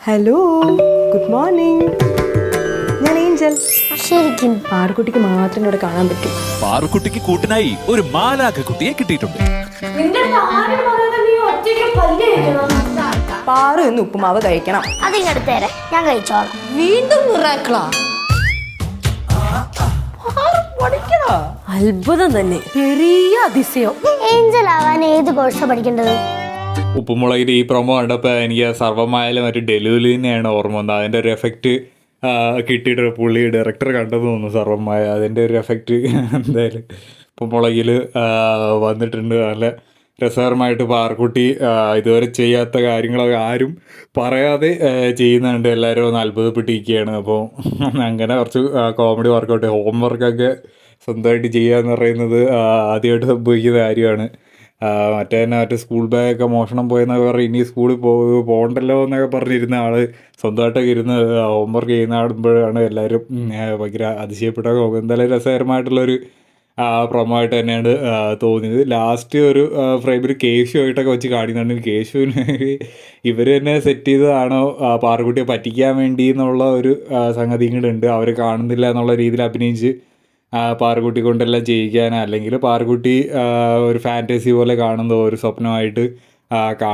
Hello, good morning. ഞാൻ Angel. ശരിക്കും പാറുക്കുട്ടിക്ക് മാത്രം ഇവിടെ കാണാൻ പറ്റും. പാറുക്കുട്ടിക്ക് കൂട്ടിനായി ഒരു മാലാഖ കുട്ടിയെ കിട്ടിയിട്ടുണ്ട്. പാറു എന്ന് ഉപ്പുമാവ് കഴിക്കണം. അതിങ്ങടുത്തേരെ ഞാൻ കഴിച്ചോളാം. വീണ്ടും മിറാക്കിളാ. അത്ഭുതം തന്നെ, ചെറിയ അതിശയം. ഏഞ്ചൽ ആവാൻ ഏത് കോഴ്സാ പഠിക്കേണ്ടത്? ഉപ്പുമുളകിൻ്റെ ഈ പ്രൊമോ കണ്ടപ്പോൾ എനിക്ക് സർവ്വമായാലും ഒരു ഡെലിവറി തന്നെയാണ് ഓർമ്മ വന്നത്. അതിൻ്റെ ഒരു എഫക്റ്റ് കിട്ടിയിട്ട് പുള്ളി ഡയറക്ടർ കണ്ടെന്ന് തോന്നുന്നു. സർവ്വമായ അതിൻ്റെ ഒരു എഫക്റ്റ് എന്തായാലും ഉപ്പുമുളകിൽ വന്നിട്ടുണ്ട്. നല്ല രസകരമായിട്ട് പാറുക്കുട്ടി ഇതുവരെ ചെയ്യാത്ത കാര്യങ്ങളൊക്കെ ആരും പറയാതെ ചെയ്യുന്നുണ്ട്. എല്ലാവരും ഒന്ന് അത്ഭുതപ്പെട്ടിരിക്കുകയാണ്. അപ്പോൾ അങ്ങനെ കുറച്ച് കോമഡി വർക്കൗട്ട്, ഹോംവർക്കൊക്കെ സ്വന്തമായിട്ട് ചെയ്യുക എന്ന് പറയുന്നത് ആദ്യമായിട്ട് സംഭവിക്കുന്ന കാര്യമാണ്. മറ്റേ സ്കൂൾ ബാഗൊക്കെ മോഷണം പോയെന്നൊക്കെ പറഞ്ഞ് ഇനി സ്കൂളിൽ പോകണ്ടല്ലോ എന്നൊക്കെ പറഞ്ഞിരുന്ന ആൾ സ്വന്തമായിട്ടൊക്കെ ഇരുന്ന് ഹോംവർക്ക് ചെയ്യുന്ന ആടുമ്പോഴാണ് എല്ലാവരും ഭയങ്കര അതിശയപ്പെട്ട. എന്തായാലും രസകരമായിട്ടുള്ളൊരു പ്രൊമോ ആയിട്ട് തന്നെയാണ് തോന്നിയത്. ലാസ്റ്റ് ഒരു ഫ്രെയിമിൽ കേശു ആയിട്ടൊക്കെ വെച്ച് കാണിക്കുന്നുണ്ട്. കേശുവിന് ഇവർ തന്നെ സെറ്റ് ചെയ്തതാണോ പാറുക്കുട്ടിയെ പറ്റിക്കാൻ വേണ്ടി എന്നുള്ള ഒരു സംഗതി ഇങ്ങോട്ടുണ്ട്. അവർ കാണുന്നില്ല എന്നുള്ള രീതിയിൽ അഭിനയിച്ച് പാറുക്കുട്ടി കൊണ്ടെല്ലാം ചെയ്യിക്കാൻ, അല്ലെങ്കിൽ പാറുക്കുട്ടി ഒരു ഫാൻറ്റസി പോലെ കാണുന്നതോ ഒരു സ്വപ്നമായിട്ട് കാണും.